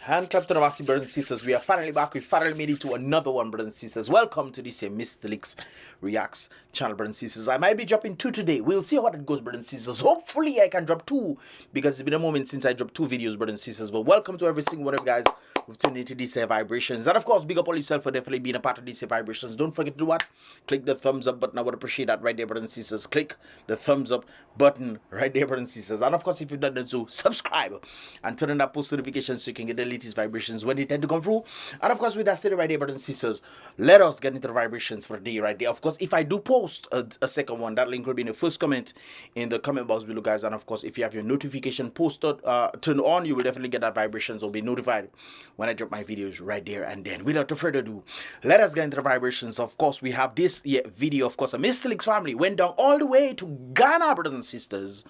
Hand clap to the massive brothers and sisters. We are finally back. We finally made it to another one, brothers and sisters. Welcome to this Mystelics Reacts channel, brothers and sisters. I might be dropping 2 today. We'll see how it goes, brothers and sisters. Hopefully, I can drop 2 because it's been a moment since I dropped 2 videos, brothers and sisters. But welcome to every single one of you guys who've tuned into these vibrations. And of course, big up all yourself for definitely being a part of these vibrations. Don't forget to do what? Click the thumbs up button. I would appreciate that right there, brothers and sisters. Click the thumbs up button right there, brothers and sisters. And of course, if you've not done so, subscribe and turn on that post notifications so you can get the latest vibrations when they tend to come through. And of course, with that said right there, brothers and sisters, let us get into the vibrations for the day right there. Of course, if I do post a second one, that link will be in the first comment in the comment box below, guys. And of course, if you have your notification posted turned on, you will definitely get that vibrations or be notified when I drop my videos right there. And then without further ado, let us get into the vibrations. Of course, we have this video. Of course, a Mystelics family went down all the way to Ghana, brothers and sisters.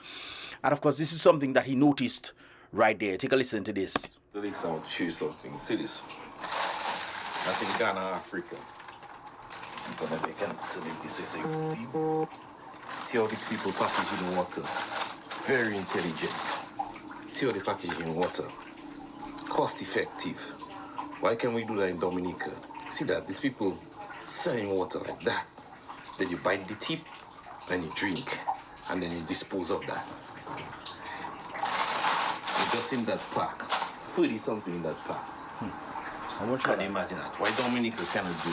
And of course, this is something that he noticed right there. Take a listen to this. The next I want to show you something. See this? That's in Ghana, Africa. I'm gonna make it to make this way so you can see. See how these people packaging water. Very intelligent. See how they packaging water. Cost effective. Why can't we do that in Dominica? See that? These people selling water like that. Then you bite the tip, then you drink, and then you dispose of that. Just in that pack. 30 something in that pack. How much can you imagine that? Why Dominica cannot do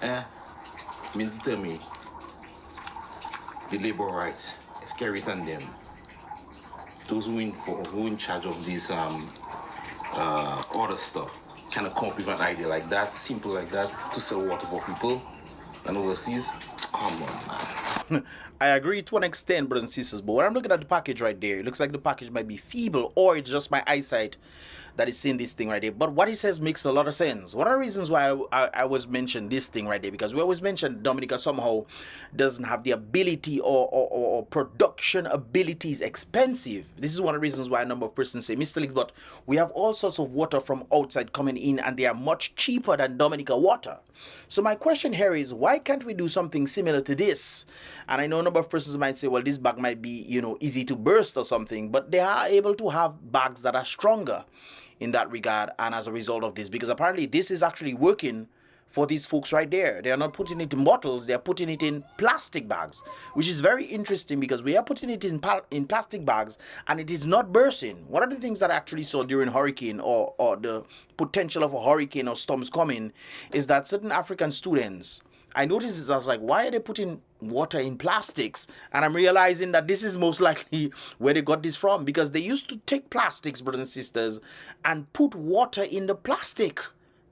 that? Means to tell me the labor rights, SKERRIT and them, those who in charge of this other stuff, cannot come up with an idea like that, simple like that, to sell water for people and overseas. Come on, man. I agree to an extent, brothers and sisters, but when I'm looking at the package right there, it looks like the package might be feeble, or it's just my eyesight that is seeing this thing right there. But what he says makes a lot of sense. One of the reasons why I was mentioned this thing right there, because we always mention Dominica somehow doesn't have the ability or production ability is expensive. This is one of the reasons why a number of persons say Mystelics, but we have all sorts of water from outside coming in, and they are much cheaper than Dominica water. So my question here is, why can't we do something similar to this? And I know a number of persons might say, well, this bag might be, easy to burst or something, but they are able to have bags that are stronger in that regard, and as a result of this, because apparently this is actually working for these folks right there. They are not putting it in bottles, they are putting it in plastic bags, which is very interesting because we are putting it in plastic bags and it is not bursting. One of the things that I actually saw during hurricane or the potential of a hurricane or storms coming is that certain African students, I noticed this, I was like, why are they putting water in plastics? And I'm realizing that this is most likely where they got this from, because they used to take plastics, brothers and sisters, and put water in the plastic.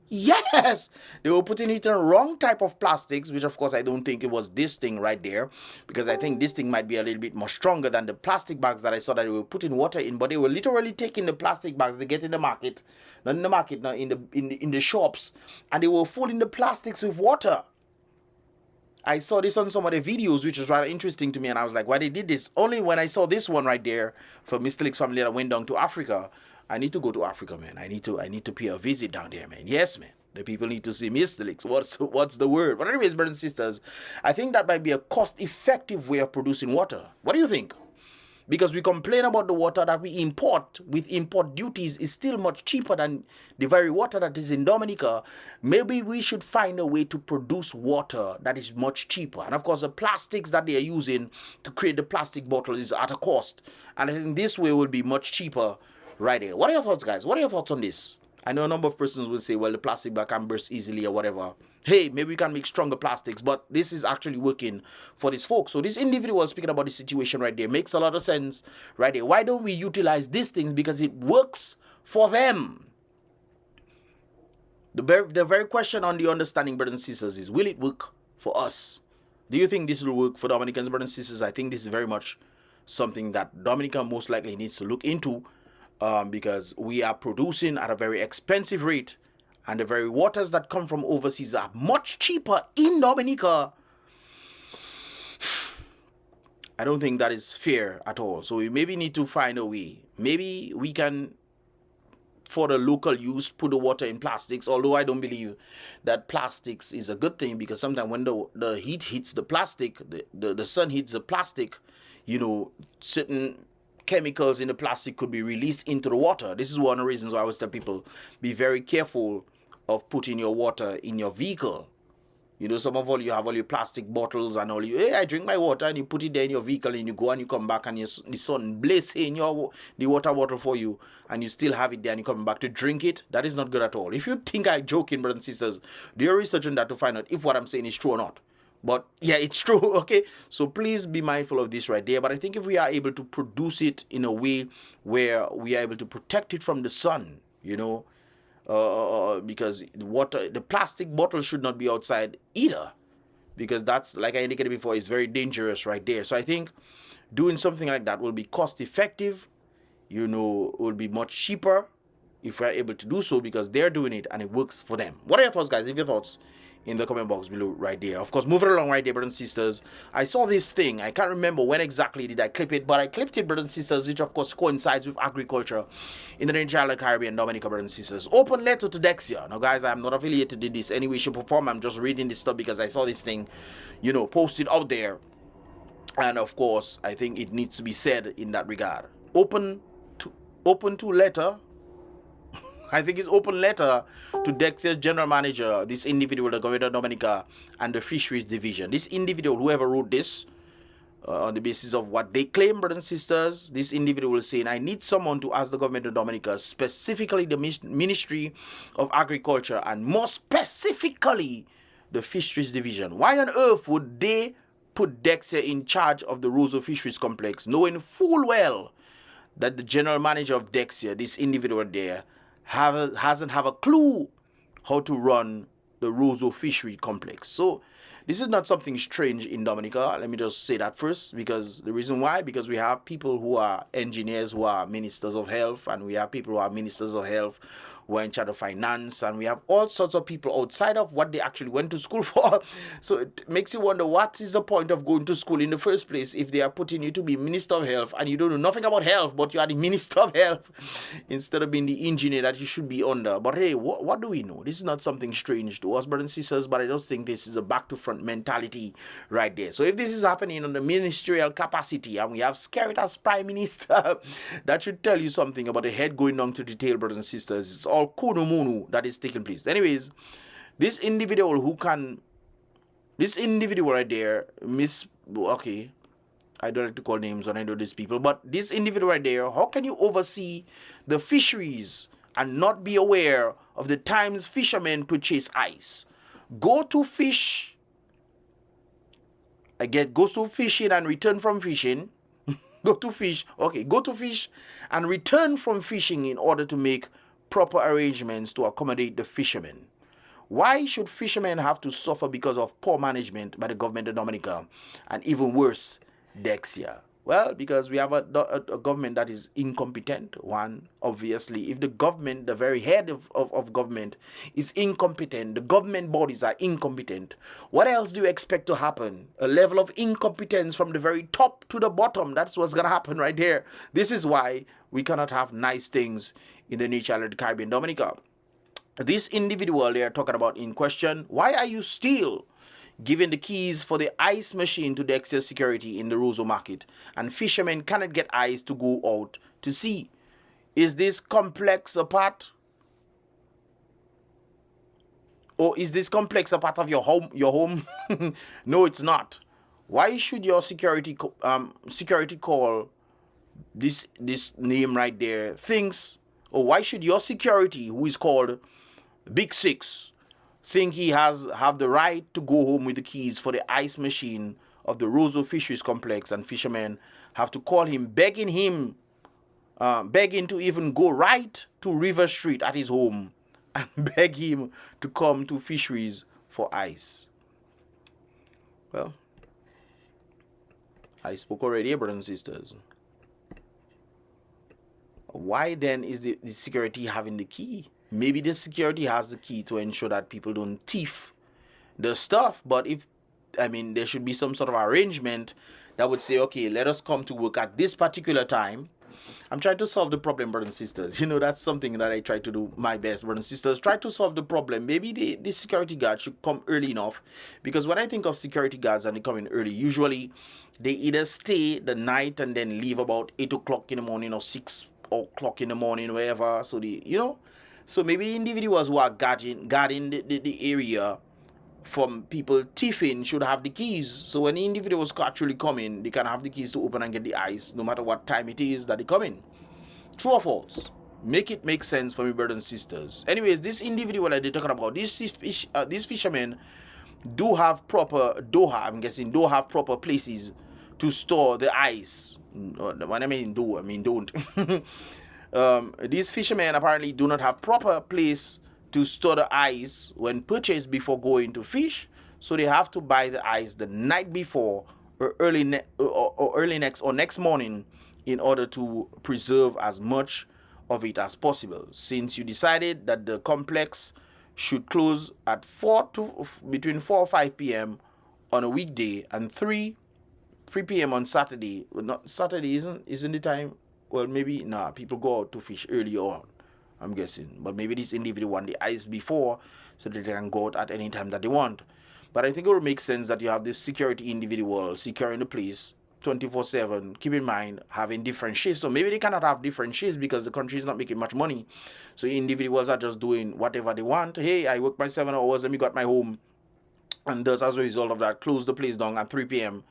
Yes, they were putting it in a wrong type of plastics, which of course I don't think it was this thing right there, because I think this thing might be a little bit more stronger than the plastic bags that I saw that they were putting water in. But they were literally taking the plastic bags they get in the market, not in the market, not in the shops, and they were filling the plastics with water. I saw this on some of the videos, which was rather interesting to me, and I was like, why they did this? Only when I saw this one right there for Mystelics family that went down to Africa. I need to go to Africa, man. I need to pay a visit down there, man. Yes, man. The people need to see Mystelics. What's the word? But anyways, brothers and sisters, I think that might be a cost-effective way of producing water. What do you think? Because we complain about the water that we import with import duties is still much cheaper than the very water that is in Dominica. Maybe we should find a way to produce water that is much cheaper. And of course, the plastics that they are using to create the plastic bottle is at a cost. And I think this way will be much cheaper right there. What are your thoughts, guys? What are your thoughts on this? I know a number of persons will say, well, the plastic bag can burst easily or whatever. Hey, maybe we can make stronger plastics, but this is actually working for these folks. So this individual speaking about the situation right there makes a lot of sense right there. Why don't we utilize these things? Because it works for them. The very question on the understanding, brothers and sisters, is will it work for us? Do you think this will work for Dominicans, brothers and sisters? I think this is very much something that Dominica most likely needs to look into, because we are producing at a very expensive rate, and the very waters that come from overseas are much cheaper in Dominica. I don't think that is fair at all. So we maybe need to find a way. Maybe we can, for the local use, put the water in plastics, although I don't believe that plastics is a good thing, because sometimes when the heat hits the plastic, the sun hits the plastic, certain chemicals in the plastic could be released into the water. This is one of the reasons why I always tell people, be very careful of putting your water in your vehicle. You know, some of all you have all your plastic bottles and all you, hey, I drink my water, and you put it there in your vehicle and you go and you come back and the sun blazes in the water bottle for you and you still have it there and you come back to drink it. That is not good at all. If you think I'm joking, brothers and sisters, do your research on that to find out if what I'm saying is true or not. But yeah, it's true, okay? So please be mindful of this right there. But I think if we are able to produce it in a way where we are able to protect it from the sun, you know, because the plastic bottle should not be outside either, because that's, like I indicated before, is very dangerous right there. So I think doing something like that will be cost effective, you know, will be much cheaper if we're able to do so, because they're doing it and it works for them. What are your thoughts, guys? Leave your thoughts in the comment box below right there. Of course, moving along right there, brothers and sisters, I saw this thing. I can't remember when exactly did I clip it, but I clipped it, brothers and sisters, which of course coincides with agriculture in the Trinidad, Caribbean, Dominica, brothers and sisters. Open letter to Dexia. Now, guys, I'm not affiliated to this any way, shape, or form. I'm just reading this stuff because I saw this thing, you know, posted out there. And of course, I think it needs to be said in that regard. Open to letter. I think it's open letter to Dexia's general manager, this individual, the government of Dominica, and the Fisheries division. This individual, whoever wrote this, on the basis of what they claim, brothers and sisters, this individual is saying, I need someone to ask the government of Dominica, specifically the Ministry of Agriculture, and more specifically the Fisheries division. Why on earth would they put Dexia in charge of the Roseau Fisheries Complex, knowing full well that the general manager of Dexia, this individual there, hasn't have a clue how to run the Roseau Fishery Complex? So this is not something strange in Dominica. Let me just say that first, because the reason why, because we have people who are engineers who are ministers of health, and we have people who are ministers of health who are in charge of finance, and we have all sorts of people outside of what they actually went to school for. So it makes you wonder, what is the point of going to school in the first place if they are putting you to be minister of health and you don't know nothing about health, but you are the minister of health instead of being the engineer that you should be under? But hey, what do we know? This is not something strange to us, brothers and sisters, but I just think this is a back to front mentality right there. So if this is happening on the ministerial capacity and we have SKERRIT as prime minister, that should tell you something about the head going down to detail, brothers and sisters. It's all kunumunu that is taking place. Anyways, this individual right there, okay, I don't like to call names when I know these people, but this individual right there, how can you oversee the fisheries and not be aware of the times fishermen purchase ice? Go to fish, goes to fishing and return from fishing. Go to fish and return from fishing in order to make proper arrangements to accommodate the fishermen. Why should fishermen have to suffer because of poor management by the government of Dominica, and even worse, Dexia? Well, because we have a government that is incompetent. One, obviously, if the government, the very head of government is incompetent, the government bodies are incompetent, what else do you expect to happen? A level of incompetence from the very top to the bottom. That's what's going to happen right there. This is why we cannot have nice things in the nature of the Caribbean, Dominica. This individual they are talking about in question, why are you still giving the keys for the ice machine to Dexia security in the Roseau market, and fishermen cannot get ice to go out to sea? Is this complex a part? Or is this complex a part of your home? No, it's not. Why should your security call this name right there thinks, or why should your security, who is called Big Six, think he have the right to go home with the keys for the ice machine of the Roseau Fisheries Complex, and fishermen have to call him, begging to even go right to River Street at his home and beg him to come to Fisheries for ice? Well, I spoke already, brothers and sisters. Why then is the security having the key? Maybe the security has the key to ensure that people don't thief the stuff, but there should be some sort of arrangement that would say, okay, let us come to work at this particular time, I'm trying to solve the problem, brothers and sisters. That's something that I try to do my best, brothers and sisters. Try to solve the problem. Maybe the security guard should come early enough, because when I think of security guards and they come in early, usually they either stay the night and then leave about 8 o'clock in the morning or 6 o'clock in the morning, wherever. So so maybe the individuals who are guarding the area from people thieving should have the keys. So when the individuals actually come in, they can have the keys to open and get the ice, no matter what time it is that they come in. True or false? Make it make sense for me, brothers and sisters. Anyways, this individual that they're talking about, these fishermen do have proper I'm guessing, do have proper places to store the ice. When I mean do, I mean don't. These fishermen apparently do not have proper place to store the ice when purchased before going to fish, so they have to buy the ice the night before or early next morning in order to preserve as much of it as possible. Since you decided that the complex should close at between 4 or 5 p.m. on a weekday and 3 p.m. on Saturday. Well, not Saturday isn't the time. Well, maybe people go out to fish early on, I'm guessing. But maybe this individual want the ice before so that they can go out at any time that they want. But I think it would make sense that you have this security individual securing the place 24/7. Keep in mind, having different shifts. So maybe they cannot have different shifts because the country is not making much money. So individuals are just doing whatever they want. Hey, I work my 7 hours, let me got my home. And thus, as a result of that, close the place down at 3 p.m.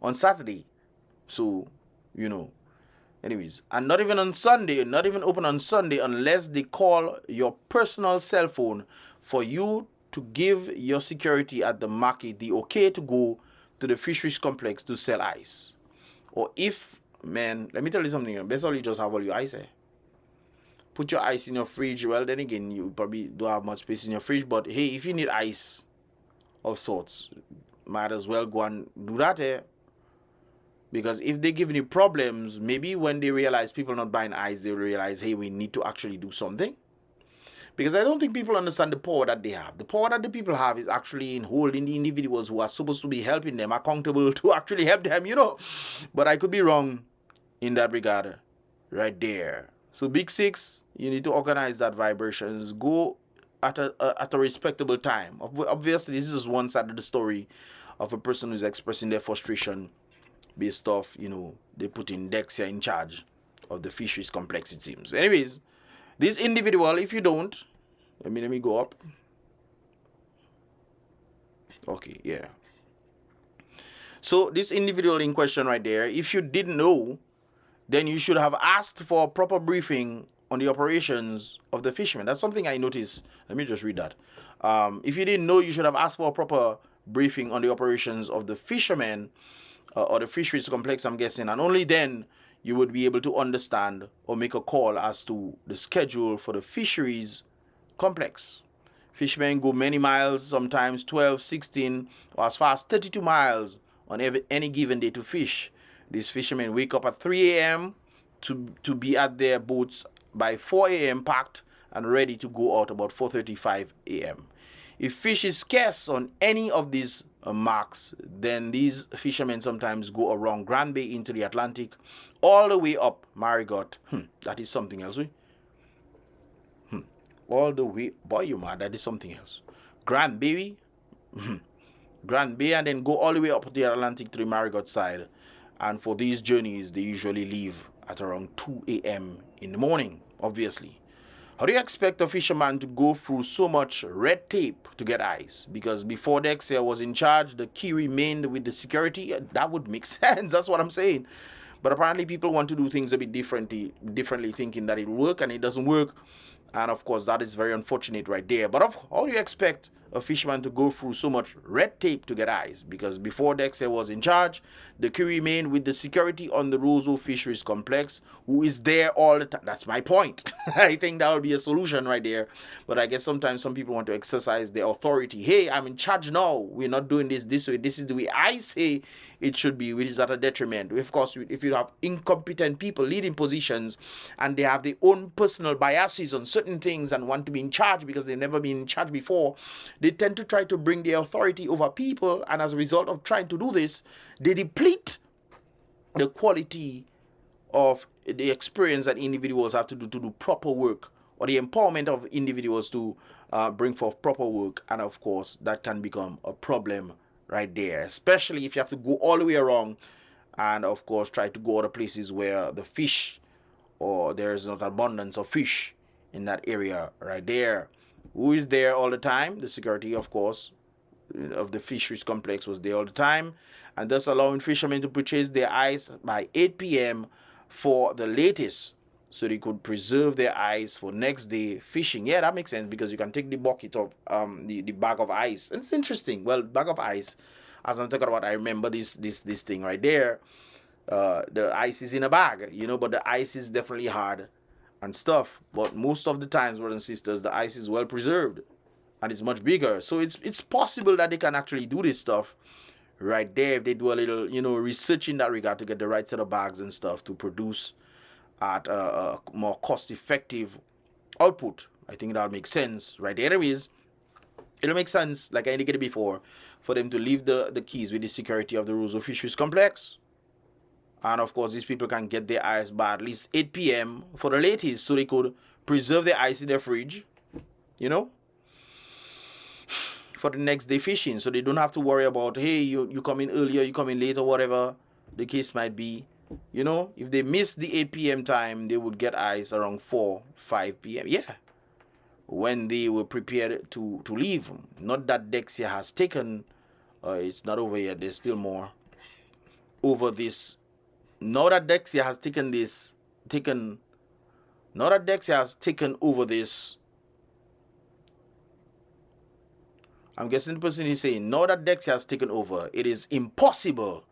on Saturday. So, anyways, and not even on Sunday, not even open on Sunday unless they call your personal cell phone for you to give your security at the market the okay to go to the fisheries complex to sell ice. Or if, man, let me tell you something, best all you just have all your ice. Put your ice in your fridge. Well, then again, you probably don't have much space in your fridge, but hey, if you need ice of sorts, might as well go and do that. Because if they're giving you problems, maybe when they realize people not buying ice, they realize, hey, we need to actually do something. Because I don't think people understand the power that they have. The power that the people have is actually in holding the individuals who are supposed to be helping them accountable to actually help them, But I could be wrong in that regard right there. So Big Six, you need to organize that vibrations. Go at a respectable time. Obviously, this is one side of the story of a person who's expressing their frustration based off, they put in Dexia in charge of the fisheries complex, it seems. Anyways, this individual, if you don't, let me go up. Okay, yeah. So this individual in question right there, if you didn't know, then you should have asked for a proper briefing on the operations of the fishermen. That's something I noticed. Let me just read that. If you didn't know, you should have asked for a proper briefing on the operations of the fishermen or the fisheries complex, I'm guessing, and only then you would be able to understand or make a call as to the schedule for the fisheries complex. Fishermen go many miles, sometimes 12, 16, or as far as 32 miles on any given day to fish. These fishermen wake up at 3 a.m. to be at their boats by 4 a.m. packed and ready to go out about 4:35 a.m. If fish is scarce on any of these marks, then these fishermen sometimes go around Grand Bay into the Atlantic, all the way up Marigot. That is something else. All the way, boy, you mad? That is something else. Grand Bay, Grand Bay, and then go all the way up the Atlantic to the Marigot side. And for these journeys, they usually leave at around 2 a.m. in the morning, obviously. How do you expect a fisherman to go through so much red tape to get ice? Because before Dexia was in charge, the key remained with the security. That would make sense. That's what I'm saying. But apparently people want to do things a bit differently thinking that it will work, and it doesn't work. And of course, that is very unfortunate right there. But how do you expect a fisherman to go through so much red tape to get ice? Because before Dexter was in charge, the key remained with the security on the Roseau Fisheries Complex, who is there all the time. That's my point. I think that will be a solution right there. But I guess sometimes some people want to exercise their authority. Hey, I'm in charge now. We're not doing this way. This is the way I say it should be, which is at a detriment. Of course, if you have incompetent people leading positions and they have their own personal biases on certain things and want to be in charge because they've never been in charge before, they tend to try to bring their authority over people, and as a result of trying to do this, they deplete the quality of the experience that individuals have to do proper work, or the empowerment of individuals to bring forth proper work, and of course that can become a problem right there, especially if you have to go all the way around and of course try to go other places where the fish or there is not abundance of fish in that area right there. Who is there all the time? The security, of course, of the fisheries complex was there all the time, and thus allowing fishermen to purchase their ice by 8 p.m. for the latest, so they could preserve their ice for next day fishing. Yeah, that makes sense, because you can take the bucket of the bag of ice. And it's interesting. Well, bag of ice, as I'm talking about, I remember this thing right there. The ice is in a bag, you know, but the ice is definitely hard and stuff. But most of the times, brothers and sisters, the ice is well preserved and it's much bigger. So it's possible that they can actually do this stuff right there if they do a little, you know, research in that regard to get the right set of bags and stuff to produce at a more cost-effective output. I think that makes sense right there. Anyways, it'll make sense, like I indicated before, for them to leave the keys with the security of the Roseau Fisheries Complex. And of course, these people can get their ice by at least 8 p.m. for the latest, so they could preserve the ice in their fridge, you know, for the next day fishing. So they don't have to worry about, hey, you come in earlier, you come in later, whatever the case might be. You know, if they miss the 8 p.m. time, they would get ice around 5 p.m. Yeah, when they were prepared to leave. Not that Dexia has taken, it's not over yet, there's still more over this. Now that Dexia has taken over this, I'm guessing the person is saying, now that Dexia has taken over, it is impossible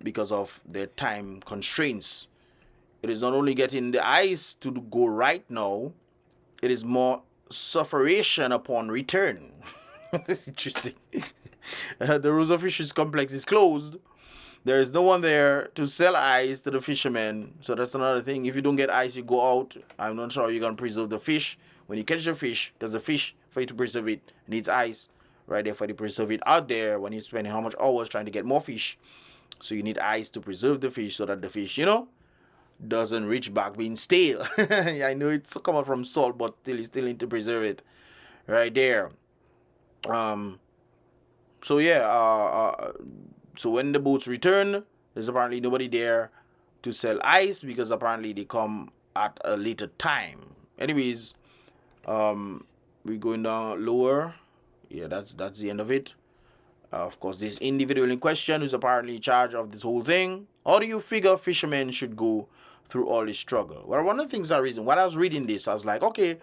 because of their time constraints. It is not only getting the ice to go right now, it is more sufferation upon return. Interesting. The Roseau Fisheries Complex is closed. There is no one there to sell ice to the fishermen. So that's another thing. If you don't get ice, you go out. I'm not sure you're going to preserve the fish. When you catch the fish, because the fish, for you to preserve it, needs ice. Right there for you to preserve it out there when you're spending how much hours trying to get more fish. So you need ice to preserve the fish so that the fish, you know, doesn't reach back being stale. Yeah, I know it's coming from salt, but still you still need to preserve it. Right there. So yeah, so when the boats return, there's apparently nobody there to sell ice because apparently they come at a later time. Anyways, we're going down lower. Yeah, that's the end of it. Of course, this individual in question who's apparently in charge of this whole thing. How do you figure fishermen should go through all this struggle? Well, one of the things when I was reading this, I was like, okay,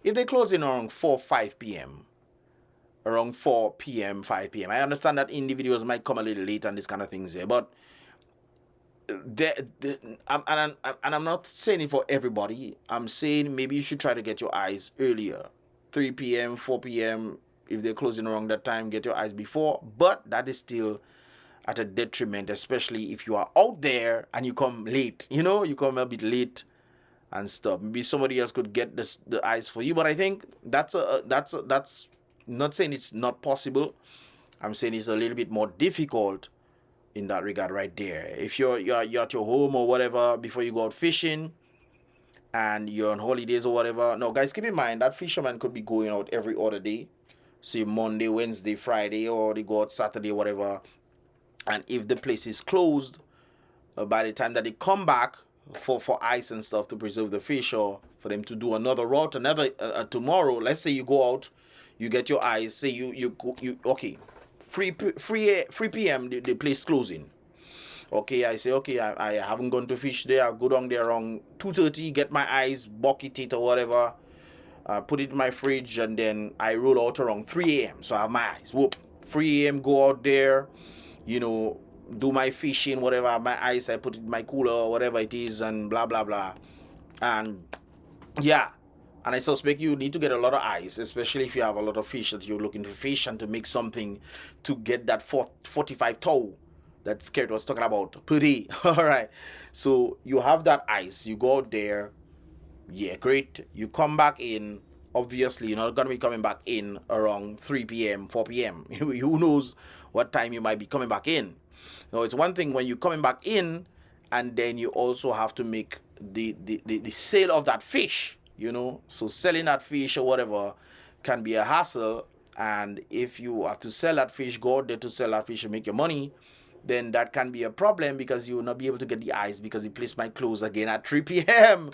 if they close in around 5 p.m., around 4 p.m., 5 p.m. I understand that individuals might come a little late and this kind of things there, but I'm not saying it for everybody. I'm saying maybe you should try to get your eyes earlier. 3 p.m., 4 p.m., if they're closing around that time, get your eyes before. But that is still at a detriment, especially if you are out there and you come late. You know, you come a bit late and stuff. Maybe somebody else could get the eyes for you. But I think that's not saying it's not possible. I'm saying it's a little bit more difficult in that regard right there. If you're at your home or whatever before you go out fishing and you're on holidays or whatever. No, guys, keep in mind that fisherman could be going out every other day. Say Monday, Wednesday, Friday, or they go out Saturday, whatever. And if the place is closed, by the time that they come back for ice and stuff to preserve the fish, or for them to do another route, tomorrow, let's say you go out, you get your eyes, say you okay, 3 p.m. the place closing. Okay, I say, okay, I haven't gone to fish there. I'll go down there around 2:30, get my eyes, bucket it or whatever, put it in my fridge, and then I roll out around 3 a.m. So I have my eyes. Whoop, 3 a.m. go out there, you know, do my fishing, whatever, my ice, I put it in my cooler or whatever it is, and blah, blah, blah. And yeah, and I suspect you need to get a lot of ice, especially if you have a lot of fish that you're looking to fish and to make something to get that 45 tow that SKERRIT was talking about per day. All right, so you have that ice, you go out there, yeah, great, you come back in. Obviously you're not going to be coming back in around 3 p.m. 4 p.m. Who knows what time you might be coming back in. Now it's one thing when you're coming back in and then you also have to make the sale of that fish, you know. So selling that fish or whatever can be a hassle, and if you have to sell that fish, go out there to sell that fish and make your money, then that can be a problem because you will not be able to get the ice because the place might close again at 3 p.m.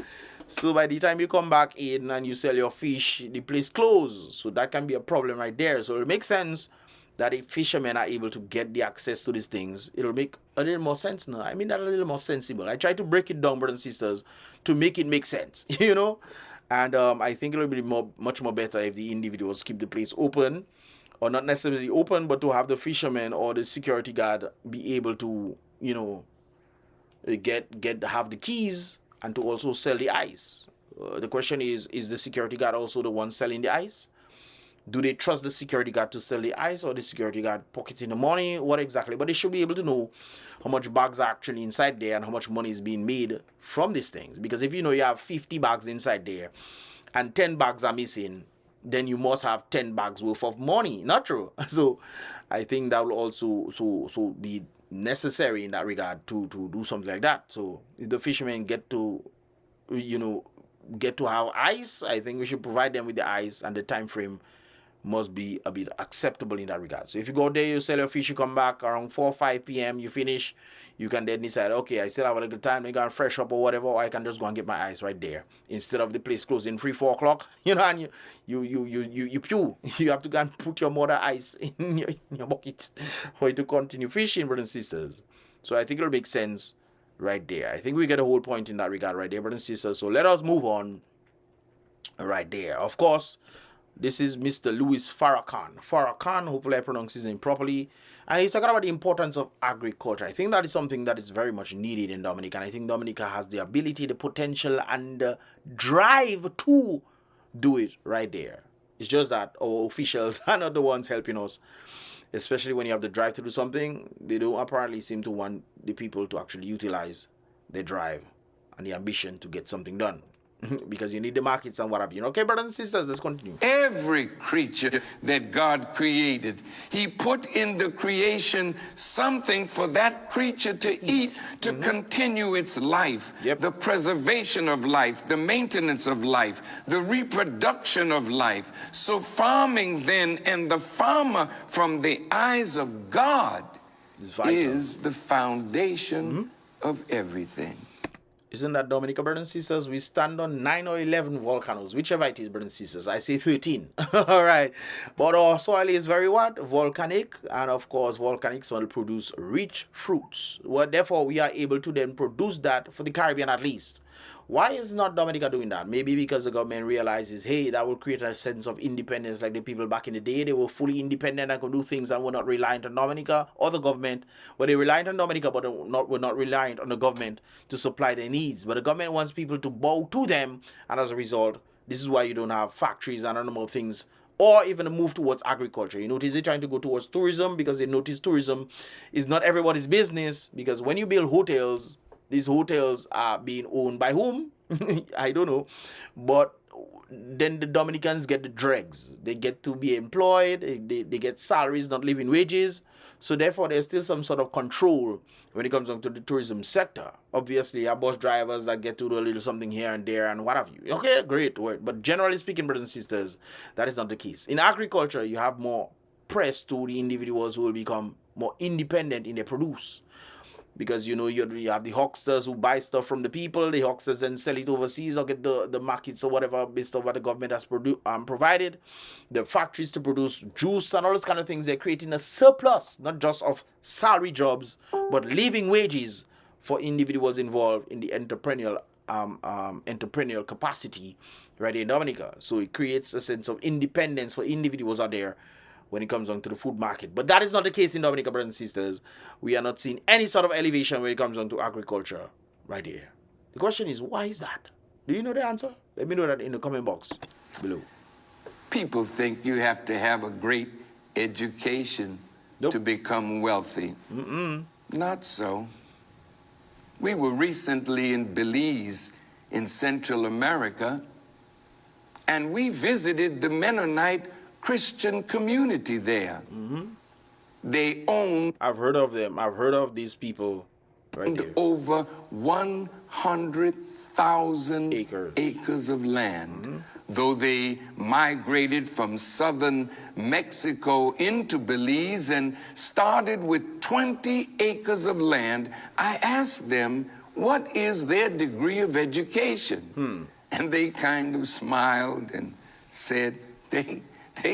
So by the time you come back in and you sell your fish, the place closes. So that can be a problem right there. So it makes sense that if fishermen are able to get the access to these things, it'll make a little more sense now. I mean that a little more sensible. I try to break it down, brothers and sisters, to make it make sense, you know. And I think it'll be much more better if the individuals keep the place open, or not necessarily open, but to have the fisherman or the security guard be able to, you know, have the keys and to also sell the ice. The question is the security guard also the one selling the ice? Do they trust the security guard to sell the ice, or the security guard pocketing the money? What exactly? But they should be able to know how much bags are actually inside there and how much money is being made from these things. Because if you know you have 50 bags inside there and 10 bags are missing, then you must have 10 bags worth of money. Not true? So I think that will also so be necessary in that regard to do something like that. So if the fishermen get to, you know, get to have ice, I think we should provide them with the ice, and the time frame must be a bit acceptable in that regard. So if you go there, you sell your fish, you come back around 4 or 5 p.m., you finish, you can then decide, okay, I still have a little time, I can fresh up or whatever, or I can just go and get my ice right there instead of the place closing 3, 4 o'clock, you know, and you pew. You have to go and put your mother ice in your bucket for you to continue fishing, brothers and sisters. So I think it'll make sense right there. I think we get a whole point in that regard right there, brothers and sisters. So let us move on right there. Of course, this is Mr. Louis Farrakhan. Farrakhan, hopefully I pronounce his name properly. And he's talking about the importance of agriculture. I think that is something that is very much needed in Dominica. And I think Dominica has the ability, the potential, and the drive to do it right there. It's just that our officials are not the ones helping us. Especially when you have the drive to do something, they don't apparently seem to want the people to actually utilize their drive and the ambition to get something done. Because you need the markets and what have you. Okay, brothers and sisters, let's continue. Every creature that God created, He put in the creation something for that creature to eat, to continue its life, the preservation of life, the maintenance of life, the reproduction of life. So farming then, and the farmer from the eyes of God is the foundation of everything. Isn't that Dominica, brothers and sisters? We stand on 9 or 11 volcanoes, whichever it is, brothers and sisters. I say 13. All right. But our soil is very what? Volcanic. And of course, volcanic soil produce rich fruits. Well, therefore, we are able to then produce that for the Caribbean at least. Why is not Dominica doing that? Maybe because the government realizes, hey, that will create a sense of independence, like the people back in the day. They were fully independent and could do things and were not reliant on Dominica or the government. Well, they reliant on Dominica, but were not reliant on the government to supply their needs. But the government wants people to bow to them, and as a result, this is why you don't have factories and animal things, or even a move towards agriculture. You notice they're trying to go towards tourism because they notice tourism is not everybody's business. Because when you build hotels, these hotels are being owned by whom? I don't know. But then the Dominicans get the dregs. They get to be employed. They get salaries, not living wages. So therefore, there's still some sort of control when it comes down to the tourism sector. Obviously, you have bus drivers that get to do a little something here and there and what have you. Okay, great word. But generally speaking, brothers and sisters, that is not the case. In agriculture, you have more press to the individuals who will become more independent in their produce. Because, you know, you have the hucksters who buy stuff from the people. The hucksters then sell it overseas or get the markets or whatever based on what the government has provided. The factories to produce juice and all those kind of things. They're creating a surplus, not just of salary jobs, but living wages for individuals involved in the entrepreneurial capacity right here in Dominica. So it creates a sense of independence for individuals out there when it comes on to the food market. But that is not the case in Dominica, brothers and sisters. We are not seeing any sort of elevation when it comes on to agriculture right here. The question is, why is that? Do you know the answer? Let me know that in the comment box below. People think you have to have a great education to become wealthy. Not so. We were recently in Belize in Central America, and we visited the Mennonite Christian community there. They own... I've heard of them. I've heard of these people Right there. Over 100,000 Acres. acres of land. Though they migrated from southern Mexico into Belize and started with 20 acres of land, I asked them, what is their degree of education? And they kind of smiled and said, they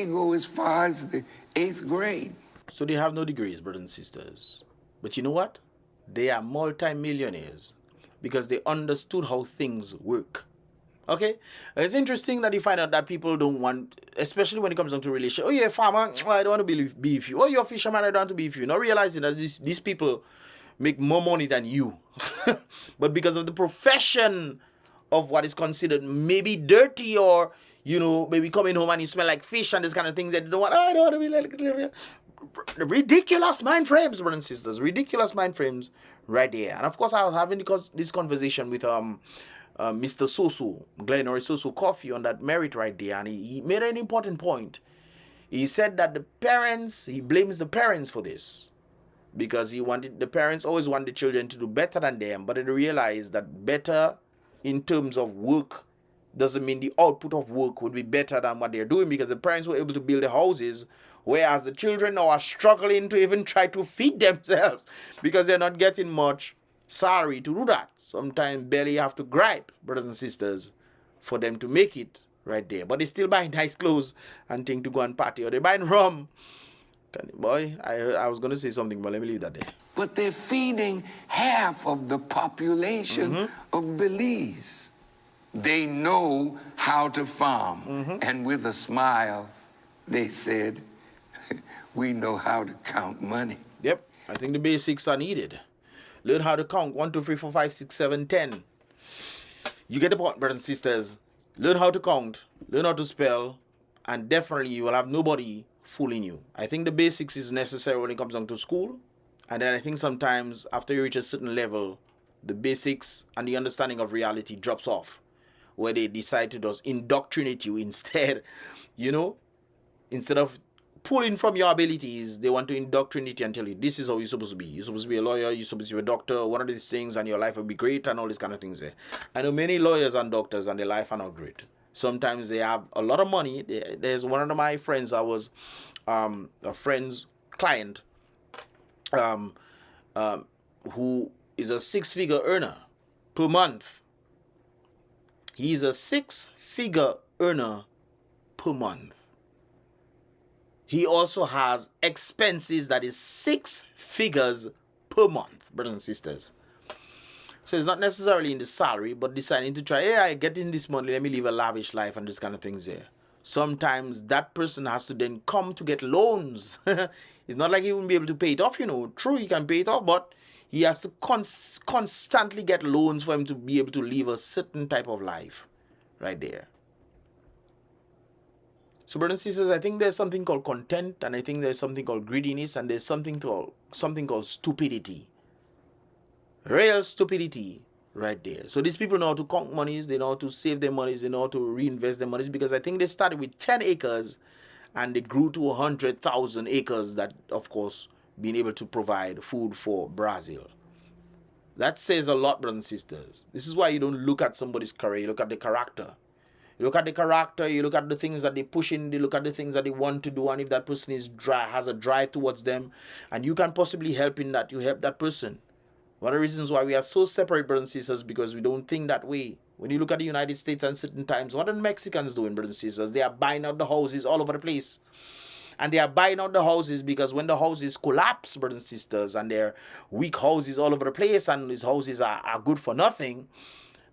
go as far as the 8th grade. So they have no degrees, brothers and sisters. But you know what? They are multi-millionaires because they understood how things work. Okay? It's interesting that you find out that people don't want, especially when it comes down to relationship. Oh, you're a farmer, I don't want to be with you. Oh, you're a fisherman, I don't want to be with you. Not realizing that these people make more money than you. But because of the profession of what is considered maybe dirty, or, you know, maybe coming home and you smell like fish and this kind of things, that they don't want, I don't want to be like ridiculous mind frames, brothers and sisters. Ridiculous mind frames right there. And of course, I was having this conversation with Mr. Soso, Glenn or Soso Coffee, on that merit right there, and he made an important point. He said that the parents, he blames the parents for this, because the parents always want the children to do better than them, but they realize that better in terms of work doesn't mean the output of work would be better than what they're doing, because the parents were able to build the houses, whereas the children now are struggling to even try to feed themselves because they're not getting much salary to do that. Sometimes barely have to gripe, brothers and sisters, for them to make it right there. But they still buy nice clothes and think to go and party, or they buying rum. Boy, I was going to say something, but let me leave that there. But they're feeding half of the population of Belize. They know how to farm. And with a smile, they said, we know how to count money. Yep, I think the basics are needed. Learn how to count 1, 2, 3, 4, 5, 6, 7, 10. You get the point, brothers and sisters. Learn how to count, learn how to spell, and definitely you will have nobody fooling you. I think the basics is necessary when it comes down to school. And then I think sometimes after you reach a certain level, the basics and the understanding of reality drops off, where they decide to just indoctrinate you instead. You know, instead of pulling from your abilities, they want to indoctrinate you and tell you, this is how you're supposed to be. You're supposed to be a lawyer, you're supposed to be a doctor, one of these things, and your life will be great, and all these kind of things there. I know many lawyers and doctors, and their life are not great. Sometimes they have a lot of money. There's one of my friends, I was a friend's client, who is a 6-figure earner per month. He's a 6-figure earner per month. He also has expenses that is 6 figures per month, brothers and sisters. So it's not necessarily in the salary, but deciding to try, hey, I get in this money, let me live a lavish life and this kind of things there. Sometimes that person has to then come to get loans. It's not like he won't be able to pay it off, you know. True, he can pay it off, but he has to constantly get loans for him to be able to live a certain type of life right there. So, brothers and sisters, I think there's something called content, and I think there's something called greediness, and there's something called stupidity. Real stupidity right there. So these people know how to count monies, they know how to save their monies, they know how to reinvest their monies, because I think they started with 10 acres and they grew to 100,000 acres, that, of course, being able to provide food for Brazil. That says a lot, brothers and sisters. This is why you don't look at somebody's career, you look at the character. You look at the character, you look at the things that they push in, you look at the things that they want to do, and if that person has a drive towards them, and you can possibly help in that, you help that person. One of the reasons why we are so separate, brothers and sisters, because we don't think that way. When you look at the United States and certain times, what are the Mexicans doing, brothers and sisters? They are buying out the houses all over the place. And they are buying out the houses because when the houses collapse, brothers and sisters, and they're weak houses all over the place, and these houses are good for nothing,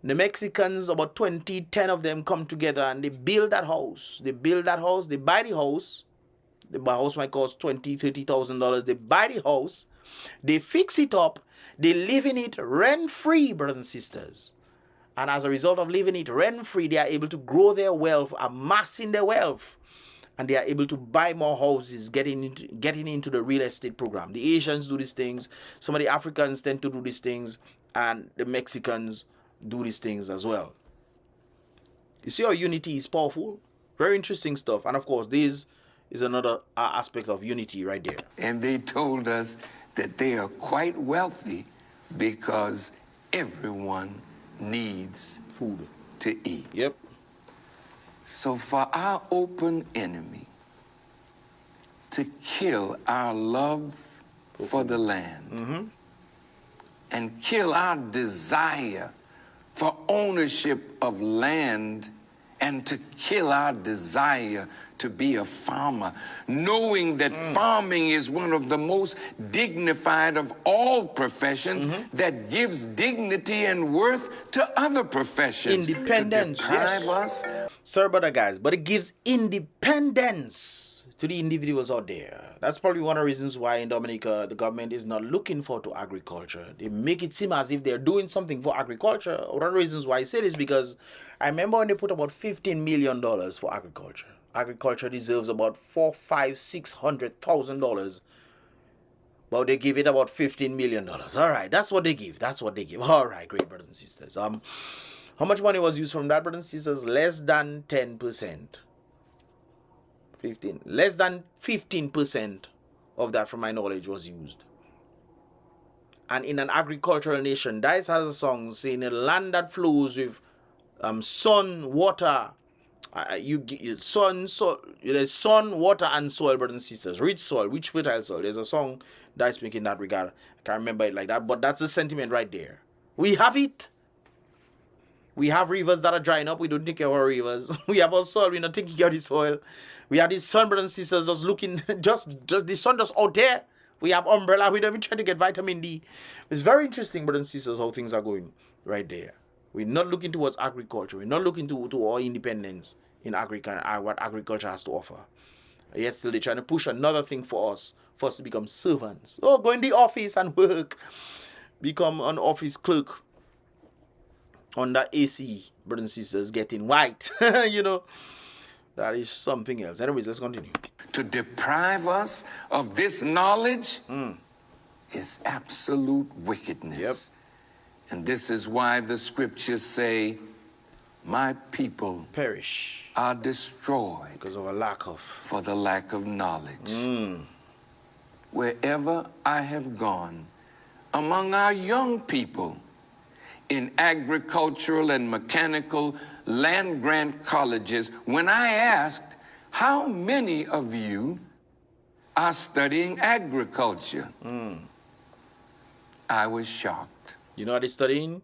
the Mexicans, about 10 of them come together and they build that house. They build that house, they buy the house. The house might cost $20,000, $30,000. They buy the house, they fix it up, they live in it rent-free, brothers and sisters. And as a result of living it rent-free, they are able to grow their wealth, amassing their wealth. And they are able to buy more houses, getting into the real estate program. The Asians do these things. Some of the Africans tend to do these things. And the Mexicans do these things as well. You see how unity is powerful? Very interesting stuff. And of course, this is another aspect of unity right there. And they told us that they are quite wealthy because everyone needs Food. to eat. Yep. So for our open enemy to kill our love for the land and kill our desire for ownership of land and to kill our desire to be a farmer, knowing that farming is one of the most dignified of all professions that gives dignity and worth to other professions. Independence, to deprive us. Sorry about that, guys, but it gives independence to the individuals out there. That's probably one of the reasons why in Dominica the government is not looking forward to agriculture. They make it seem as if they're doing something for agriculture. One of the reasons why I say this is because I remember when they put about $15 million for agriculture. Agriculture deserves about $400,000-$600,000, but they give it about $15 million. All right, that's what they give. That's what they give. All right, great brothers and sisters. How much money was used from that, brothers and sisters? Less than 10%. 15. Less than 15% of that, from my knowledge, was used. And in an agricultural nation, Dice has a song saying, a land that flows with sun, water. There's sun, water, and soil, brothers and sisters. Rich soil, rich fertile soil. There's a song Dice making in that regard. I can't remember it like that, but that's the sentiment right there. We have it. We have rivers that are drying up. We don't take care of our rivers. We have our soil. We're not taking care of the soil. We have the sun, brothers and sisters, just looking, just the sun just out there. We have umbrella. We don't even try to get vitamin D. It's very interesting, brothers and sisters, how things are going right there. We're not looking towards agriculture. We're not looking to our independence in agriculture, what agriculture has to offer. Yet still they're trying to push another thing for us to become servants. Oh, go in the office and work. Become an office clerk. Under AC, brothers and sisters, getting white. You know, that is something else. Anyways, let's continue. To deprive us of this knowledge is absolute wickedness. Yep. And this is why the scriptures say, my people Perish are destroyed because of a lack of. For the lack of knowledge. Wherever I have gone, among our young people, in agricultural and mechanical land-grant colleges, when I asked, how many of you are studying agriculture? I was shocked. You know what they're studying?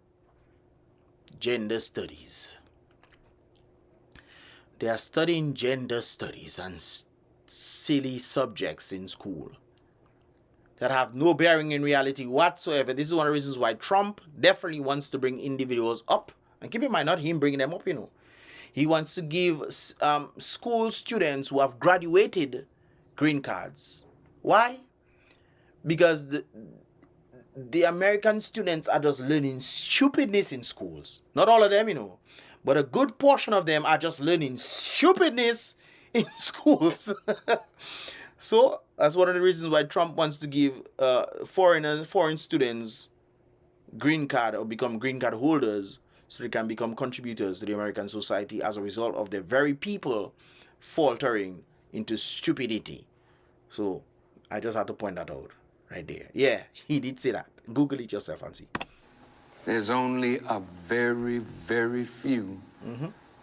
Gender studies. They are studying gender studies and silly subjects in school that have no bearing in reality whatsoever. This is one of the reasons why Trump definitely wants to bring individuals up. And keep in mind, not him bringing them up, you know. He wants to give school students who have graduated green cards. Why? Because the American students are just learning stupidness in schools. Not all of them, you know. But a good portion of them are just learning stupidness in schools. So that's one of the reasons why Trump wants to give foreign students green card or become green card holders so they can become contributors to the American society as a result of the very people faltering into stupidity. So I just had to point that out right there. Yeah, he did say that. Google it yourself and see. There's only a very, very few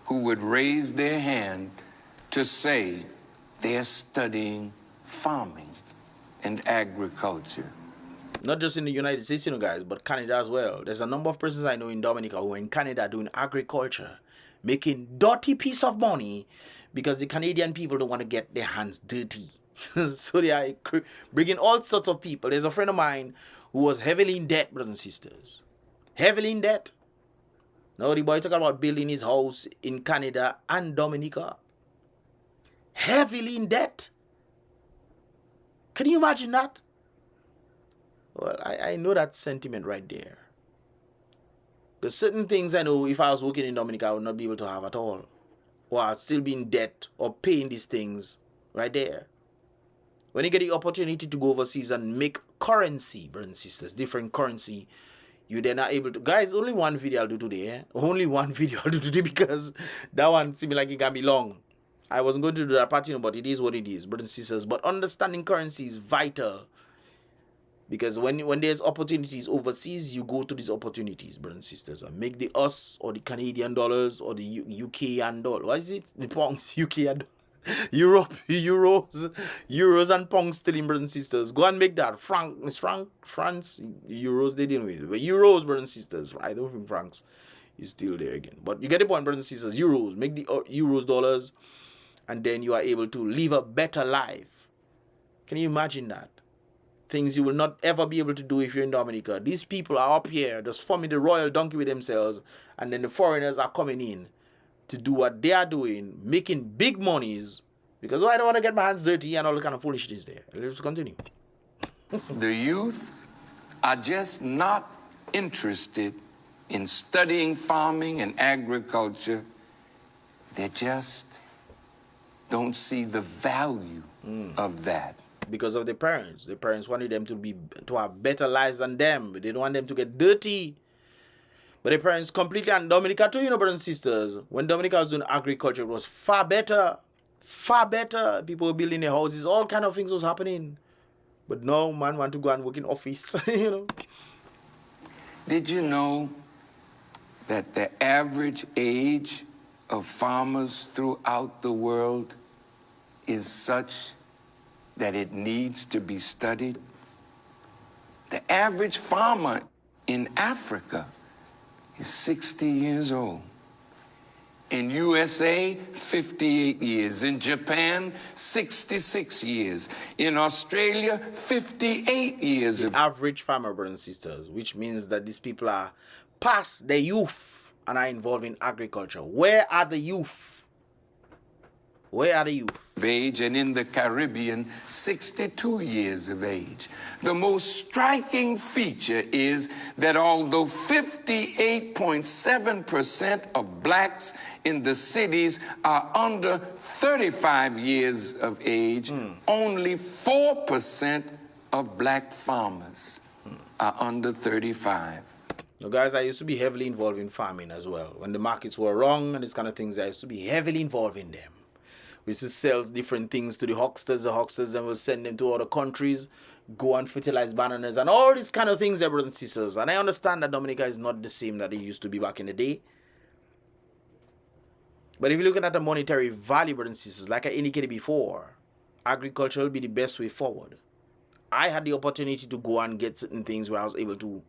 who would raise their hand to say they're studying farming and agriculture. Not just in the United States, you know, guys, but Canada as well. There's a number of persons I know in Dominica who are in Canada doing agriculture, making dirty piece of money because the Canadian people don't want to get their hands dirty. So they are bringing all sorts of people. There's a friend of mine who was heavily in debt, brothers and sisters. Heavily in debt. Now the boy talking about building his house in Canada and Dominica. Heavily in debt. Can you imagine that? Well, I know that sentiment right there. Because certain things I know, if I was working in Dominica, I would not be able to have at all. Or I'd still be in debt or paying these things right there. When you get the opportunity to go overseas and make currency, brothers and sisters, different currency, you then are able to. Guys, only one video I'll do today. Eh? Only one video I'll do today because that one seems like it can be long. I wasn't going to do that part, you know, but it is what it is, brothers and sisters. But understanding currency is vital Because when there's opportunities overseas, you go to these opportunities, brothers and sisters, and make the US or the Canadian dollars or the UK and dollar. What is it? The pounds, UK and Europe, euros and pounds still in, brothers and sisters. Go and make that. France, euros they deal with it. But euros, brothers and sisters. I don't think francs is still there again. But you get the point, brothers and sisters. Euros. Make the euros, dollars, and then you are able to live a better life. Can you imagine that? Things you will not ever be able to do if you're in Dominica. These people are up here just forming the royal donkey with themselves, and then the foreigners are coming in to do what they are doing, making big monies, because I don't want to get my hands dirty and all the kind of foolishness there. Let's continue. The youth are just not interested in studying farming and agriculture. They just don't see the value of that. Because of the parents. The parents wanted them to have better lives than them. They don't want them to get dirty. But the parents completely, and Dominica too, brothers and sisters, when Dominica was doing agriculture, it was far better. Far better. People were building their houses, all kind of things was happening. But no, man want to go and work in office, Did you know that the average age of farmers throughout the world is such that it needs to be studied? The average farmer in Africa is 60 years old. In USA, 58 years. In Japan, 66 years. In Australia, 58 years. Average farmer, brothers and sisters, which means that these people are past their youth and are involved in agriculture. Where are the youth? Where are the youth? Of age, and in the Caribbean, 62 years of age. The most striking feature is that although 58.7% of blacks in the cities are under 35 years of age, only 4% of black farmers are under 35. Now, guys, I used to be heavily involved in farming as well. When the markets were wrong and these kind of things, I used to be heavily involved in them. We used to sell different things to the hucksters. The hucksters then will send them to other countries, go and fertilize bananas and all these kind of things, brothers and sisters. And I understand that Dominica is not the same that it used to be back in the day. But if you're looking at the monetary value, brothers and sisters, like I indicated before, agriculture will be the best way forward. I had the opportunity to go and get certain things where I was able to,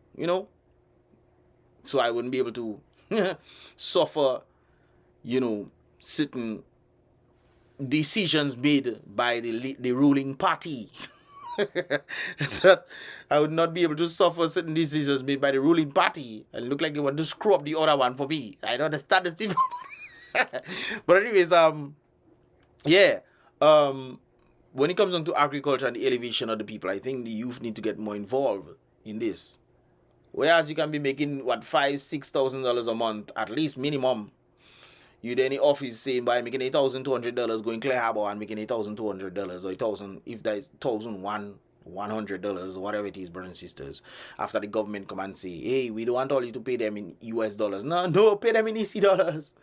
so I wouldn't be able to suffer, certain decisions made by the ruling party. That I would not be able to suffer certain decisions made by the ruling party and look like they want to screw up the other one for me. I don't understand these people. But anyways, when it comes on to agriculture and the elevation of the people, I think the youth need to get more involved in this. Whereas you can be making $5,000-$6,000 a month, at least minimum. You then in the office saying by making $8,200 going Clear Harbor and making $8,200 or $1,000, if that is $1,100 or whatever it is, brothers and sisters. After the government come and say, hey, we don't want all you to pay them in US dollars. No, pay them in EC dollars.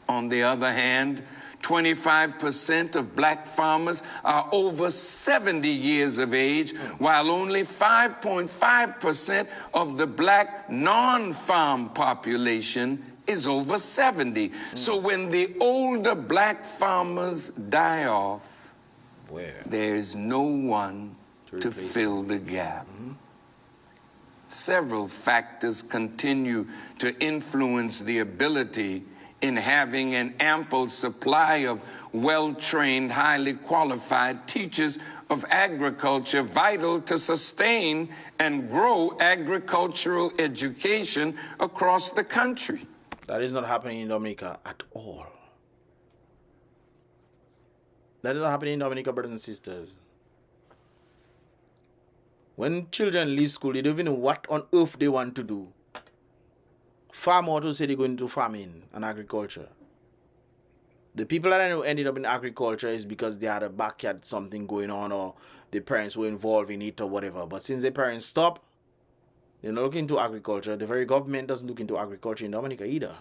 On the other hand, 25% of black farmers are over 70 years of age, while only 5.5% of the black non-farm population is over 70. So when the older black farmers die off, there's no one to fill the gap. Several factors continue to influence the ability in having an ample supply of well-trained, highly qualified teachers of agriculture, vital to sustain and grow agricultural education across the country. That is not happening in Dominica at all. That is not happening in Dominica, brothers and sisters. When children leave school, they don't even know what on earth they want to do. Far more to say they go into farming and agriculture. The people that I know ended up in agriculture is because they had a backyard something going on or their parents were involved in it or whatever. But since their parents stopped, they're not looking into agriculture. The very government doesn't look into agriculture in Dominica either.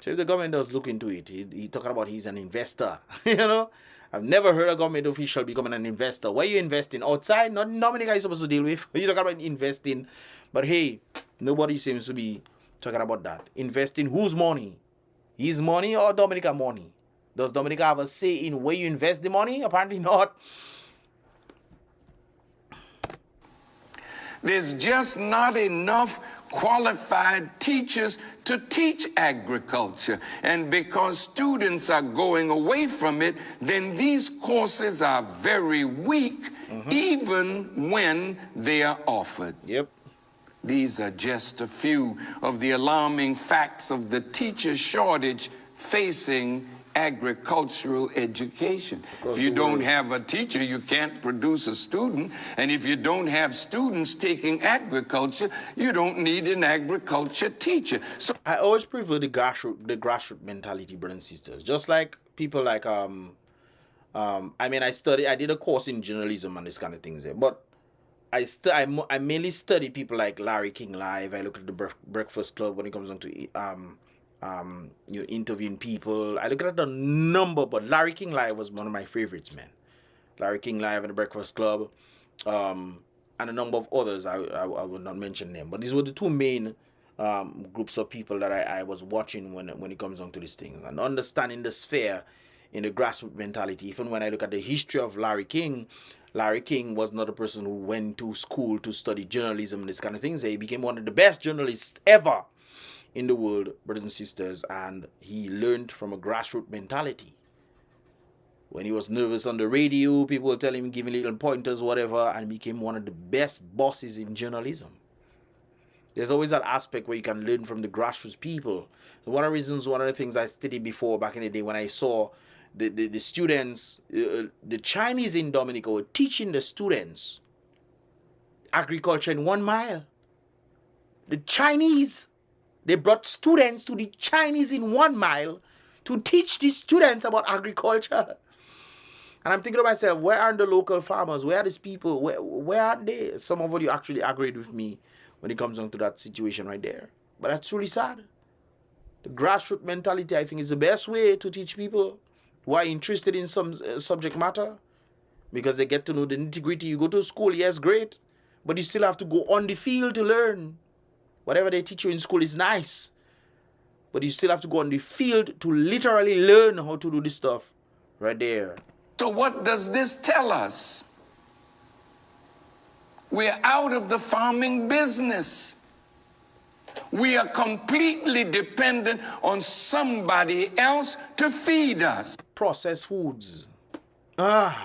So if the government does look into it, he talking about he's an investor. You know, I've never heard a government official becoming an investor. Where you investing? Outside? Not in Dominica you're supposed to deal with. You talking about investing. But hey, nobody seems to be talking about that. Investing whose money? His money or Dominica money? Does Dominica have a say in where you invest the money? Apparently not. There's just not enough qualified teachers to teach agriculture. And because students are going away from it, then these courses are very weak, even when they are offered. Yep. These are just a few of the alarming facts of the teacher shortage facing agricultural education. If you don't have a teacher, you can't produce a student. And if you don't have students taking agriculture, you don't need an agriculture teacher. So I always prefer the grassroots mentality, brothers and sisters. Just like people like I mean, I did a course in journalism and this kind of things there, but I mainly study people like Larry King Live. I look at the Breakfast Club when it comes on to you interviewing people. I look at the number, but Larry King Live was one of my favorites, man. Larry King Live and the Breakfast Club, and a number of others. I will not mention them, but these were the two main groups of people that I was watching when it comes on to these things and understanding the sphere in the grassroots mentality. Even when I look at the history of Larry King was not a person who went to school to study journalism and this kind of things. He became one of the best journalists ever in the world, brothers and sisters, and he learned from a grassroots mentality. When he was nervous on the radio, people would tell him, give him little pointers, whatever, and became one of the best bosses in journalism. There's always that aspect where you can learn from the grassroots people. One of the things I studied before back in the day when I saw the students, the Chinese in Dominica were teaching the students agriculture in 1 mile. The Chinese, they brought students to the Chinese in 1 mile to teach the students about agriculture. And I'm thinking to myself, where are the local farmers? Where are these people? Where are they? Some of you actually agreed with me when it comes down to that situation right there. But that's truly sad. The grassroots mentality, I think, is the best way to teach people who are interested in some subject matter, because they get to know the nitty-gritty. You go to school, yes, great, but you still have to go on the field to learn. Whatever they teach you in school is nice, but you still have to go on the field to literally learn how to do this stuff right there. So what does this tell us? We're out of the farming business. We are completely dependent on somebody else to feed us. Processed foods. We're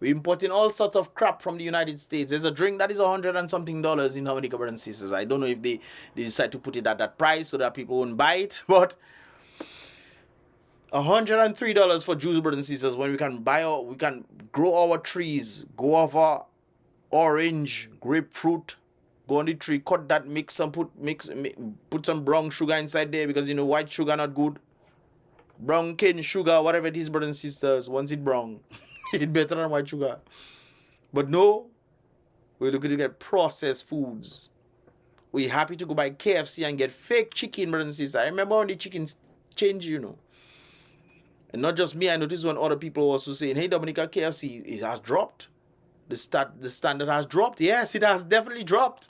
importing all sorts of crap from the United States. There's a drink that is $100 and something in Dominica, brothers and sisters. I don't know if they decide to put it at that price so that people won't buy it, but $103 for juice, brothers and sisters, when we can grow our trees, go over orange, grapefruit, go on the tree, cut that, mix and put some brown sugar inside there, because you know white sugar not good. Brown cane sugar, whatever it is, brothers and sisters, once it brown, it's better than white sugar. But no, we're looking to get processed foods. We're happy to go buy KFC and get fake chicken, brothers and sisters. I remember when the chickens change, you know. And not just me, I noticed when other people also saying, hey, Dominica, KFC, it has dropped. The standard has dropped. Yes, it has definitely dropped.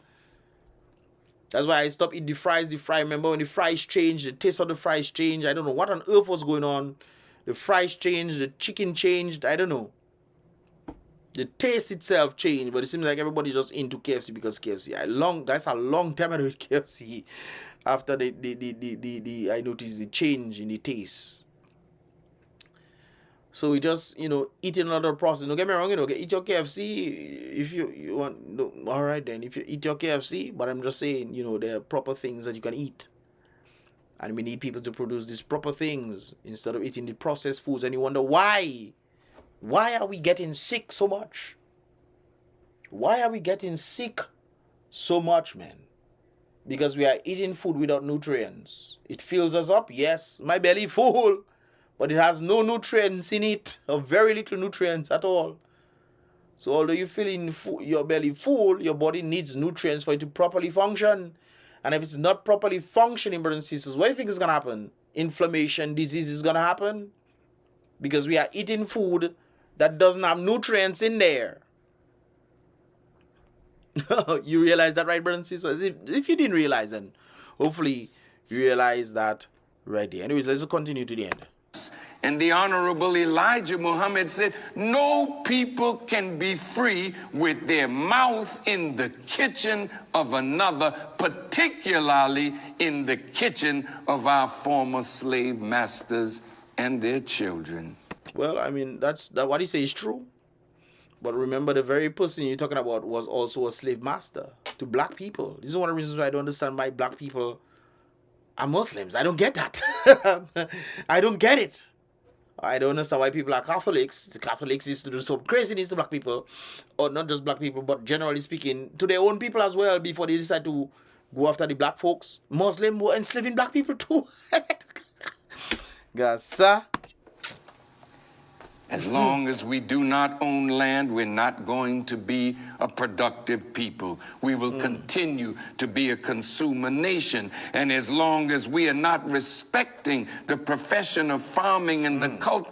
That's why I stopped eating the fries. Remember when the fries changed, the taste of the fries changed. I don't know what on earth was going on. The fries changed, the chicken changed. I don't know. The taste itself changed, but it seems like everybody's just into KFC because KFC. That's a long time ago with KFC. After I noticed the change in the taste. So we just, eating another process. Don't get me wrong, eat your KFC if you want. No, all right then, if you eat your KFC, but I'm just saying, there are proper things that you can eat. And we need people to produce these proper things instead of eating the processed foods. And you wonder why? Why are we getting sick so much? Why are we getting sick so much, man? Because we are eating food without nutrients. It fills us up, yes, my belly full. But it has no nutrients in it, or very little nutrients at all. So although you feel your belly full, your body needs nutrients for it to properly function. And if it's not properly functioning, brothers and sisters, what do you think is going to happen? inflammation, disease is gonna happen because we are eating food that doesn't have nutrients in there. You realize that, right, brothers and sisters? If you didn't realize, then hopefully you realize that right there. Anyways, let's continue to the end. And the Honorable Elijah Muhammad said, no people can be free with their mouth in the kitchen of another, particularly in the kitchen of our former slave masters and their children. Well, I mean, that what he says is true. But remember, the very person you're talking about was also a slave master to black people. This is one of the reasons why I don't understand why black people are Muslims. I don't get that. I don't get it. I don't understand why people are Catholics. The Catholics used to do some craziness to black people. Or not just black people, but generally speaking, to their own people as well before they decide to go after the black folks. Muslims were enslaving black people too. Gasa. As long as we do not own land, we're not going to be a productive people. We will continue to be a consumer nation. And as long as we are not respecting the profession of farming and the cultivation,